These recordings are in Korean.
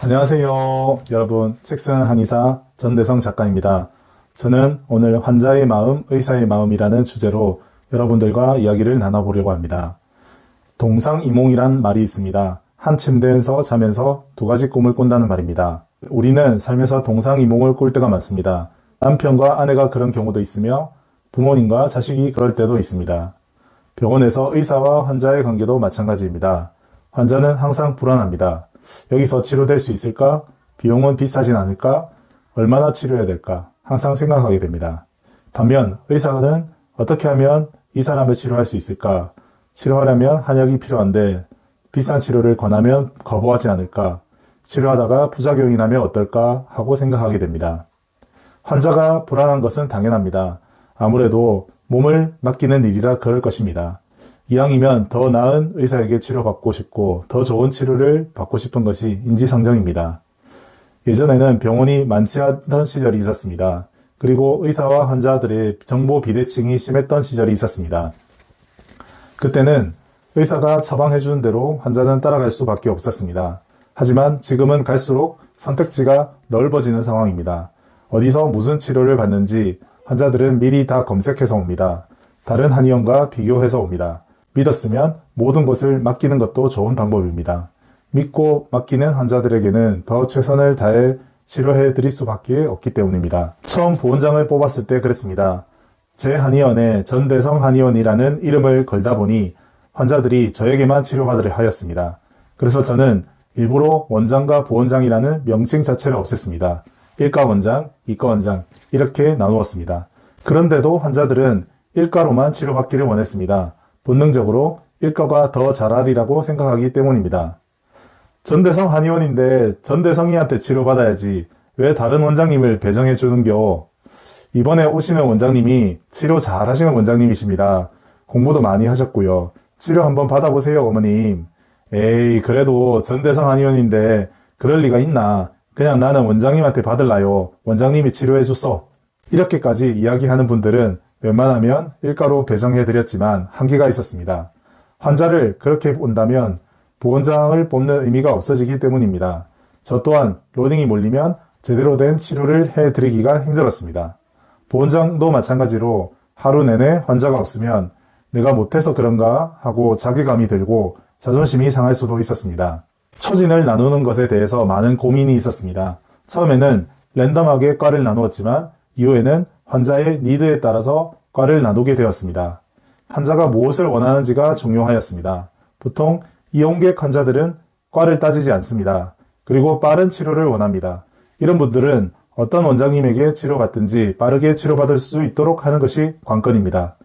안녕하세요. 여러분, 책쓴 한의사 전대성 작가입니다. 저는 오늘 환자의 마음, 의사의 마음이라는 주제로 여러분들과 이야기를 나눠보려고 합니다. 동상이몽이란 말이 있습니다. 한 침대에서 자면서 두 가지 꿈을 꾼다는 말입니다. 우리는 살면서 동상이몽을 꿀 때가 많습니다. 남편과 아내가 그런 경우도 있으며 부모님과 자식이 그럴 때도 있습니다. 병원에서 의사와 환자의 관계도 마찬가지입니다. 환자는 항상 불안합니다. 여기서 치료될 수 있을까? 비용은 비싸진 않을까? 얼마나 치료해야 될까? 항상 생각하게 됩니다. 반면 의사는 어떻게 하면 이 사람을 치료할 수 있을까? 치료하려면 한약이 필요한데 비싼 치료를 권하면 거부하지 않을까? 치료하다가 부작용이 나면 어떨까? 하고 생각하게 됩니다. 환자가 불안한 것은 당연합니다. 아무래도 몸을 맡기는 일이라 그럴 것입니다. 이왕이면 더 나은 의사에게 치료받고 싶고 더 좋은 치료를 받고 싶은 것이 인지상정입니다. 예전에는 병원이 많지 않던 시절이 있었습니다. 그리고 의사와 환자들의 정보 비대칭이 심했던 시절이 있었습니다. 그때는 의사가 처방해주는 대로 환자는 따라갈 수밖에 없었습니다. 하지만 지금은 갈수록 선택지가 넓어지는 상황입니다. 어디서 무슨 치료를 받는지 환자들은 미리 다 검색해서 옵니다. 다른 한의원과 비교해서 옵니다. 믿었으면 모든 것을 맡기는 것도 좋은 방법입니다. 믿고 맡기는 환자들에게는 더 최선을 다해 치료해 드릴 수밖에 없기 때문입니다. 처음 보원장을 뽑았을 때 그랬습니다. 제 한의원에 전대성 한의원이라는 이름을 걸다 보니 환자들이 저에게만 치료받으려 하였습니다. 그래서 저는 일부러 원장과 보원장이라는 명칭 자체를 없앴습니다. 1가 원장, 2가 원장 이렇게 나누었습니다. 그런데도 환자들은 1가로만 치료받기를 원했습니다. 본능적으로 1가가 더 잘하리라고 생각하기 때문입니다. 전대성 한의원인데 전대성이한테 치료받아야지 왜 다른 원장님을 배정해 주는겨? 이번에 오시는 원장님이 치료 잘하시는 원장님이십니다. 공부도 많이 하셨고요. 치료 한번 받아보세요, 어머님. 에이, 그래도 전대성 한의원인데 그럴 리가 있나? 그냥 나는 원장님한테 받을라요. 원장님이 치료해 줬어. 이렇게까지 이야기하는 분들은 웬만하면 1가로 배정해드렸지만 한계가 있었습니다. 환자를 그렇게 본다면 보원장을 뽑는 의미가 없어지기 때문입니다. 저 또한 로딩이 몰리면 제대로 된 치료를 해드리기가 힘들었습니다. 보원장도 마찬가지로 하루 내내 환자가 없으면 내가 못해서 그런가 하고 자괴감이 들고 자존심이 상할 수도 있었습니다. 초진을 나누는 것에 대해서 많은 고민이 있었습니다. 처음에는 랜덤하게 과를 나누었지만 이후에는 환자의 니드에 따라서 과를 나누게 되었습니다. 환자가 무엇을 원하는지가 중요하였습니다. 보통 이용객 환자들은 과를 따지지 않습니다. 그리고 빠른 치료를 원합니다. 이런 분들은 어떤 원장님에게 치료받든지 빠르게 치료받을 수 있도록 하는 것이 관건입니다.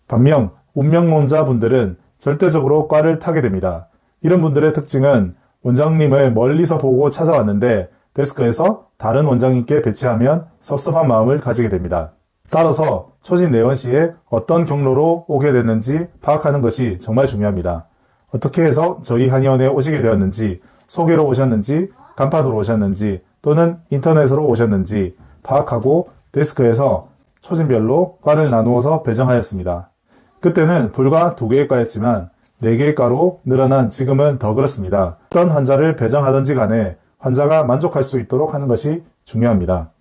반면 운명론자 분들은 절대적으로 과를 타게 됩니다. 이런 분들의 특징은 원장님을 멀리서 보고 찾아왔는데 데스크에서 다른 원장님께 배치하면 섭섭한 마음을 가지게 됩니다. 따라서 초진 내원 시에 어떤 경로로 오게 됐는지 파악하는 것이 정말 중요합니다. 어떻게 해서 저희 한의원에 오시게 되었는지, 소개로 오셨는지, 간판으로 오셨는지, 또는 인터넷으로 오셨는지 파악하고 데스크에서 초진별로 과를 나누어서 배정하였습니다. 그때는 불과 2개의 과였지만 4개의 과로 늘어난 지금은 더 그렇습니다. 어떤 환자를 배정하든지 간에 환자가 만족할 수 있도록 하는 것이 중요합니다.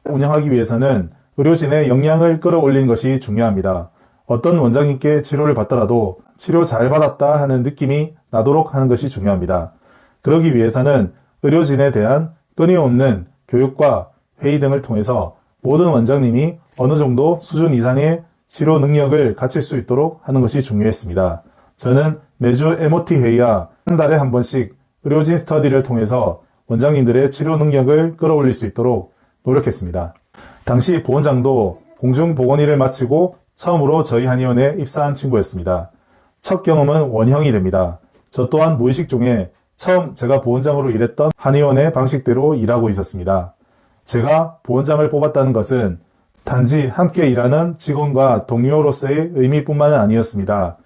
운영하기 위해서는 의료진의 역량을 끌어올리는 것이 중요합니다. 어떤 원장님께 치료를 받더라도 치료 잘 받았다 하는 느낌이 나도록 하는 것이 중요합니다. 그러기 위해서는 의료진에 대한 끊임없는 교육과 회의 등을 통해서 모든 원장님이 어느 정도 수준 이상의 치료 능력을 갖출 수 있도록 하는 것이 중요했습니다. 저는 매주 MOT 회의와 한 달에 한 번씩 의료진 스터디를 통해서 원장님들의 치료 능력을 끌어올릴 수 있도록 노력했습니다. 당시 보원장도 공중보건의를 마치고 처음으로 저희 한의원에 입사한 친구였습니다. 첫 경험은 원형이 됩니다. 저 또한 무의식 중에 처음 제가 보원장으로 일했던 한의원의 방식대로 일하고 있었습니다. 제가 보원장을 뽑았다는 것은 단지 함께 일하는 직원과 동료로서의 의미뿐만은 아니었습니다.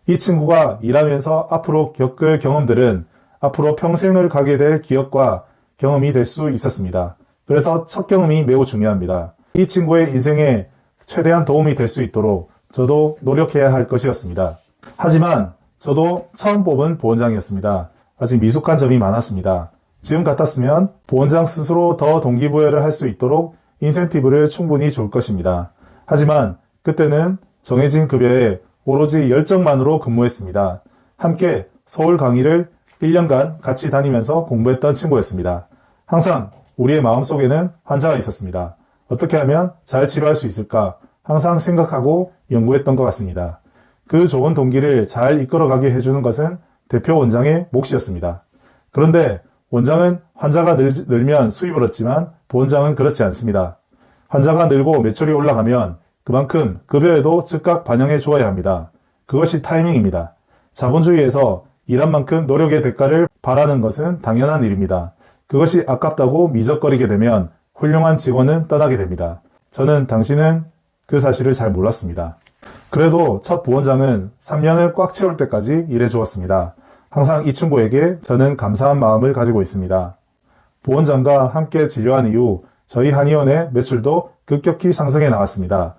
이 친구가 일하면서 앞으로 겪을 경험들은 앞으로 평생을 가게 될 기억과 경험이 될 수 있었습니다. 그래서 첫 경험이 매우 중요합니다. 이 친구의 인생에 최대한 도움이 될 수 있도록 저도 노력해야 할 것이었습니다. 하지만 저도 처음 뽑은 보원장이었습니다. 아직 미숙한 점이 많았습니다. 지금 같았으면 보원장 스스로 더 동기부여를 할 수 있도록 인센티브를 충분히 줄 것입니다. 하지만 그때는 정해진 급여에 오로지 열정만으로 근무했습니다. 함께 서울 강의를 1년간 같이 다니면서 공부했던 친구였습니다. 항상 우리의 마음속에는 환자가 있었습니다. 어떻게 하면 잘 치료할 수 있을까 항상 생각하고 연구했던 것 같습니다. 그 좋은 동기를 잘 이끌어가게 해주는 것은 대표 원장의 몫이었습니다. 그런데 원장은 환자가 늘면 수입을 얻지만 부원장은 그렇지 않습니다. 환자가 늘고 매출이 올라가면 그만큼 급여에도 즉각 반영해 주어야 합니다. 그것이 타이밍입니다. 자본주의에서 일한 만큼 노력의 대가를 바라는 것은 당연한 일입니다. 그것이 아깝다고 미적거리게 되면 훌륭한 직원은 떠나게 됩니다. 저는 당신은 그 사실을 잘 몰랐습니다. 그래도 첫 부원장은 3년을 꽉 채울 때까지 일해 주었습니다. 항상 이 친구에게 저는 감사한 마음을 가지고 있습니다. 부원장과 함께 진료한 이후 저희 한의원의 매출도 급격히 상승해 나갔습니다.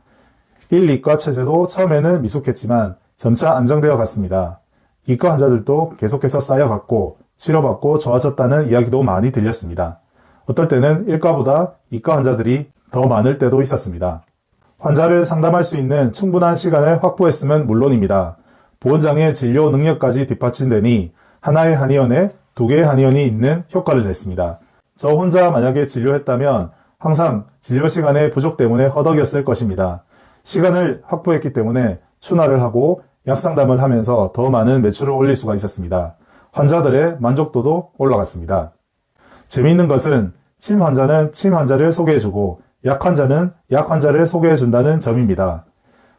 1, 2과 체제도 처음에는 미숙했지만 점차 안정되어 갔습니다. 이과 환자들도 계속해서 쌓여갔고 치료받고 좋아졌다는 이야기도 많이 들렸습니다. 어떨 때는 1과보다 2과 환자들이 더 많을 때도 있었습니다. 환자를 상담할 수 있는 충분한 시간을 확보했으면 물론입니다. 부원장의 진료 능력까지 뒷받침되니 하나의 한의원에 2개의 한의원이 있는 효과를 냈습니다. 저 혼자 만약에 진료했다면 항상 진료 시간의 부족 때문에 허덕였을 것입니다. 시간을 확보했기 때문에 추나를 하고 약상담을 하면서 더 많은 매출을 올릴 수가 있었습니다. 환자들의 만족도도 올라갔습니다. 재미있는 것은 침 환자는 침 환자를 소개해주고 약 환자는 약 환자를 소개해준다는 점입니다.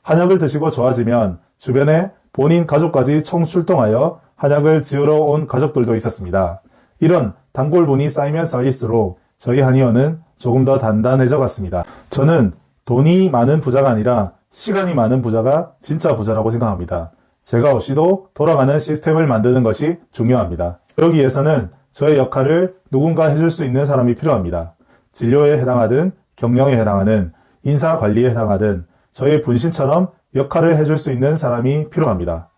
한약을 드시고 좋아지면 주변에 본인 가족까지 총출동하여 한약을 지으러 온 가족들도 있었습니다. 이런 단골분이 쌓이면 쌓일수록 저희 한의원은 조금 더 단단해져 갔습니다. 저는 돈이 많은 부자가 아니라 시간이 많은 부자가 진짜 부자라고 생각합니다. 제가 없이도 돌아가는 시스템을 만드는 것이 중요합니다. 그러기 위해서는 저의 역할을 누군가 해줄 수 있는 사람이 필요합니다. 진료에 해당하든 경영에 해당하든 인사관리에 해당하든 저의 분신처럼 역할을 해줄 수 있는 사람이 필요합니다.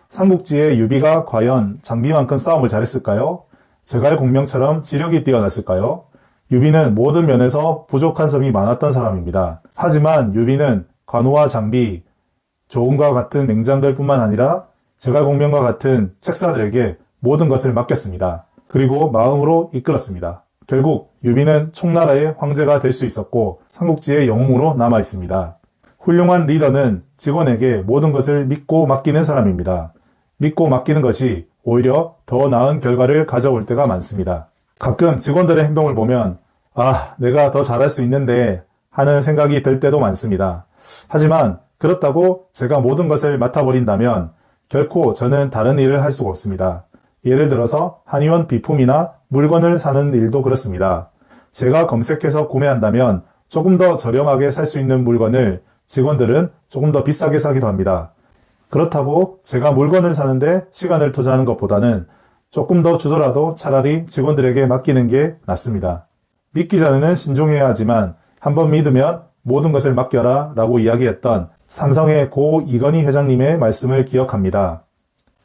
삼국지의 유비가 과연 장비만큼 싸움을 잘했을까요? 제갈공명처럼 지력이 뛰어났을까요? 유비는 모든 면에서 부족한 점이 많았던 사람입니다. 하지만 유비는 관우와 장비, 조은과 같은 맹장들 뿐만 아니라 제갈공명과 같은 책사들에게 모든 것을 맡겼습니다. 그리고 마음으로 이끌었습니다. 결국 유비는 총나라의 황제가 될 수 있었고 삼국지의 영웅으로 남아 있습니다. 훌륭한 리더는 직원에게 모든 것을 믿고 맡기는 사람입니다. 믿고 맡기는 것이 오히려 더 나은 결과를 가져올 때가 많습니다. 가끔 직원들의 행동을 보면 내가 더 잘할 수 있는데 하는 생각이 들 때도 많습니다. 하지만 그렇다고 제가 모든 것을 맡아버린다면 결코 저는 다른 일을 할 수가 없습니다. 예를 들어서 한의원 비품이나 물건을 사는 일도 그렇습니다. 제가 검색해서 구매한다면 조금 더 저렴하게 살 수 있는 물건을 직원들은 조금 더 비싸게 사기도 합니다. 그렇다고 제가 물건을 사는데 시간을 투자하는 것보다는 조금 더 주더라도 차라리 직원들에게 맡기는 게 낫습니다. 믿기 전에는 신중해야 하지만 한번 믿으면 모든 것을 맡겨라 라고 이야기했던 삼성의 고 이건희 회장님의 말씀을 기억합니다.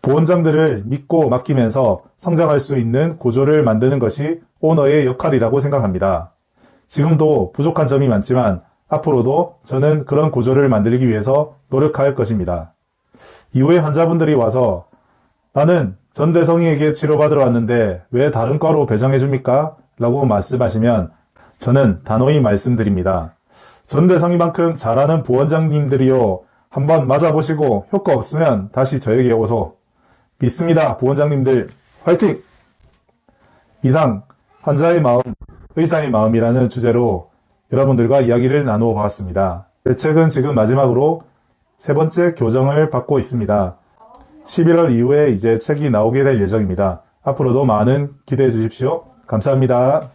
부원장들을 믿고 맡기면서 성장할 수 있는 구조를 만드는 것이 오너의 역할이라고 생각합니다. 지금도 부족한 점이 많지만 앞으로도 저는 그런 구조를 만들기 위해서 노력할 것입니다. 이후에 환자분들이 와서 나는 전대성이에게 치료받으러 왔는데 왜 다른 과로 배정해 줍니까? 라고 말씀하시면 저는 단호히 말씀드립니다. 전대성이만큼 잘하는 부원장님들이요. 한번 맞아보시고 효과 없으면 다시 저에게 오소. 믿습니다. 부원장님들 화이팅! 이상 환자의 마음, 의사의 마음이라는 주제로 여러분들과 이야기를 나누어 보았습니다. 제 책은 지금 마지막으로 3번째 교정을 받고 있습니다. 11월 이후에 이제 책이 나오게 될 예정입니다. 앞으로도 많은 기대해 주십시오. 감사합니다.